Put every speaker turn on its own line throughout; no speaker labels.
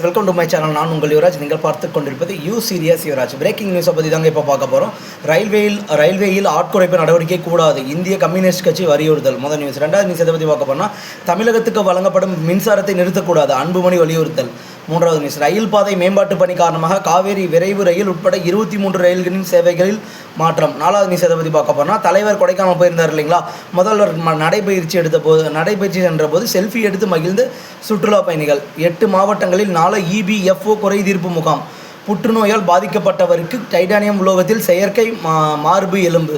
Welcome to my channel. நான் உங்கள் யுவராஜ். நீங்கள் பார்த்து கொண்டிருப்பது சீரியஸ் யுவராஜ். பிரேக்கிங் நியூஸை பற்றி தாங்க இப்போ பார்க்க போகிறோம். ரயில்வேயில் ஆட்குறைப்பு நடவடிக்கை கூடாது, இந்திய கம்யூனிஸ்ட் கட்சி வலியுறுத்தல். முதல் நியூஸ். ரெண்டாவது நியூஸ் எதை பற்றி பார்க்க போனால், தமிழகத்துக்கு வழங்கப்படும் மின்சாரத்தை நிறுத்தக்கூடாது, அன்புமணி வலியுறுத்தல். மூன்றாவது நியூஸ். ரயில் பாதை மேம்பாட்டு பணி காரணமாக காவேரி விரைவு ரயில் உட்பட 23 ரயில்களின் சேவைகளில் மாற்றம். நாலாவது நியூஸ் எதை பற்றி பார்க்க போனால், தலைவர் கொடைக்கானல் போயிருந்தார் இல்லைங்களா, முதல்வர் நடைபயிற்சி சென்ற போது செல்ஃபி எடுத்து மகிழ்ந்து சுற்றுலா பயணிகள். 8 மாவட்டங்களில் 4 EBFO குறை தீர்ப்பு முகாம். புற்றுநோயால் பாதிக்கப்பட்டவருக்கு டைட்டானியம் உலோகத்தில் செயற்கை மார்பு எலும்பு.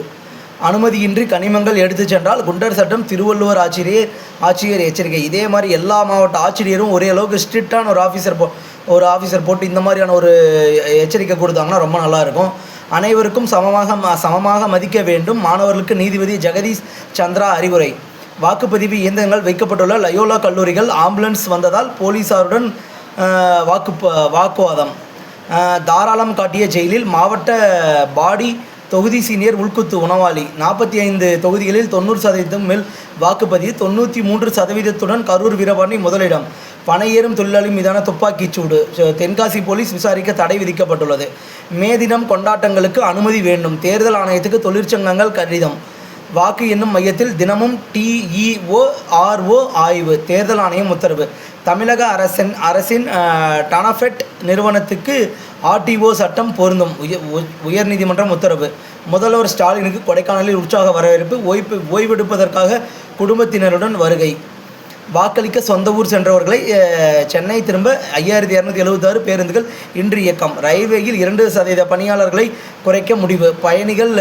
அனுமதியின்றி கனிமங்கள் எடுத்து சென்றால் குண்டர் சட்டம், திருவள்ளுவர் ஆட்சியர் எச்சரிக்கை. இதே மாதிரி எல்லா மாவட்ட ஆட்சியரும் ஒரே அளவுக்கு ஸ்ட்ரிக்டான ஒரு ஆஃபீஸர் போட்டு இந்த மாதிரியான ஒரு எச்சரிக்கை கொடுத்தாங்கன்னா ரொம்ப நல்லாயிருக்கும். அனைவருக்கும் சமமாக மதிக்க வேண்டும், மாணவர்களுக்கு நீதிபதி ஜெகதீஷ் சந்திரா அறிவுரை. வாக்குப்பதிவு இயந்திரங்கள் வைக்கப்பட்டுள்ள லயோலா கல்லூரிகள் ஆம்புலன்ஸ் வந்ததால் போலீஸாருடன் வாக்குவாதம். தாராளம் காட்டிய ஜெயிலில் மாவட்ட பாடி தொகுதி சீனியர் உள்குத்து உணவாளி. 45 தொகுதிகளில் 90% மேல் வாக்குப்பதிவு. 93% கரூர் வீரபாண்டி முதலிடம். பனையேறும் தொழிலாளி மீதான துப்பாக்கிச் சூடு. தென்காசி போலீஸ் விசாரிக்க தடை விதிக்கப்பட்டுள்ளது. மே தினம் கொண்டாட்டங்களுக்கு அனுமதி வேண்டும், தேர்தல் ஆணையத்துக்கு தொழிற்சங்கங்கள் கடிதம். வாக்கு எண்ணும் மையத்தில் தினமும் TEORO ஆய்வு, தேர்தல் ஆணையம் உத்தரவு. தமிழக அரசின் டனஃபெட் நிறுவனத்துக்கு RTO சட்டம் பொருந்தும், உயர்நீதிமன்றம் உத்தரவு. முதல்வர் ஸ்டாலினுக்கு கொடைக்கானலில் உற்சாக வரவேற்பு. ஓய்வெடுப்பதற்காக குடும்பத்தினருடன் வருகை. வாக்களிக்க சொந்த ஊர் சென்றவர்களை சென்னை திரும்ப 5276 பேருந்துகள் இன்று இயக்கம். ரயில்வேயில் 2% பணியாளர்களை குறைக்க முடிவு. பயணிகள்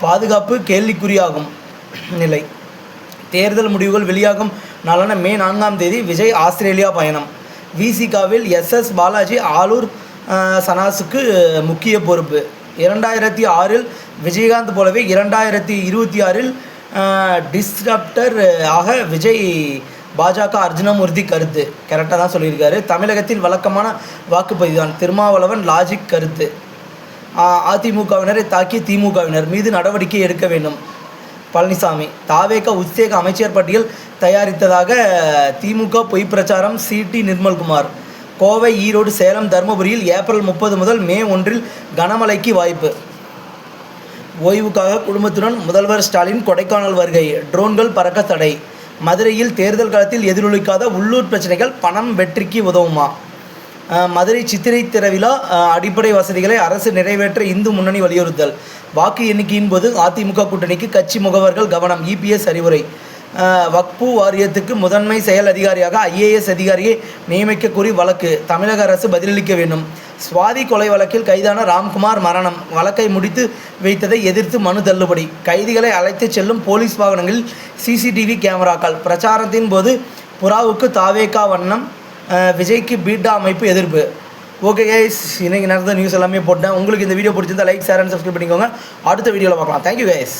பாதுகாப்பு கேள்விக்குறியாகும் நிலை. தேர்தல் முடிவுகள் வெளியாகும் நாளான மே 4ஆம் தேதி விஜய் ஆஸ்திரேலியா பயணம். விசிகாவில் SS பாலாஜி ஆலூர் சனாஸுக்கு முக்கிய பொறுப்பு. 2006இல் விஜயகாந்த் போலவே 2026இல் டிஸ்ரப்டர் ஆக விஜய். பாஜக அர்ஜுனமூர்த்தி கருத்து கரெக்டாக தான் சொல்லியிருக்காரு. தமிழகத்தில் வழக்கமான வாக்குப்பதிவு தான், திருமாவளவன் லாஜிக் கருத்து. அதிமுகவினரை தாக்கிய திமுகவினர் மீது நடவடிக்கை எடுக்க வேண்டும், பழனிசாமி. தாவேக உத்வேக அமைச்சர் பட்டியல் தயாரித்ததாக திமுக பொய் பிரச்சாரம். CT நிர்மல்குமார். கோவை, ஈரோடு, சேலம், தருமபுரியில் ஏப்ரல் 30 முதல் மே 1 கனமழைக்கு வாய்ப்பு. ஓய்வுக்காக குடும்பத்துடன் முதல்வர் ஸ்டாலின் கொடைக்கானல் வருகை. ட்ரோன்கள் பறக்க தடை. மதுரையில் தேர்தல் காலத்தில் எதிரொலிக்காத உள்ளூர் பிரச்சனைகள் பணம் வெற்றிக்கு உதவுமா? மதுரை சித்திரை திருவிழா அடிப்படை வசதிகளை அரசு நிறைவேற்ற இந்து முன்னணி வலியுறுத்தல். வாக்கு எண்ணிக்கையின் போது அதிமுக கூட்டணிக்கு கட்சி முகவர்கள் கவனம். EPS அறிவுரை. வக்பு வாரியத்துக்கு முதன்மை செயல் அதிகாரியாக IAS அதிகாரியை நியமிக்க கோரி வழக்கு. தமிழக அரசு பதிலளிக்க வேண்டும். சுவாதி கொலை வழக்கில் கைதான ராம்குமார் மரணம். வழக்கை முடித்து வைத்ததை எதிர்த்து மனு தள்ளுபடி. கைதிகளை அழைத்து செல்லும் போலீஸ் வாகனங்களில் CCTV கேமராக்கள். பிரச்சாரத்தின் போது புறாவுக்கு தாவேகா வண்ணம். விஜய்க்கு பீட்டா அமைப்பு எதிர்ப்பு. ஓகே கைஸ், இன்றைக்கி நடந்த நியூஸ் எல்லாமே போட்டேன். உங்களுக்கு இந்த வீடியோ பிடிச்சிருந்தா லைக், ஷேர் அண்ட் சப்ஸ்கிரைப் பண்ணிக்கோங்க. அடுத்த வீடியோவில் பார்க்கலாம். Thank you guys.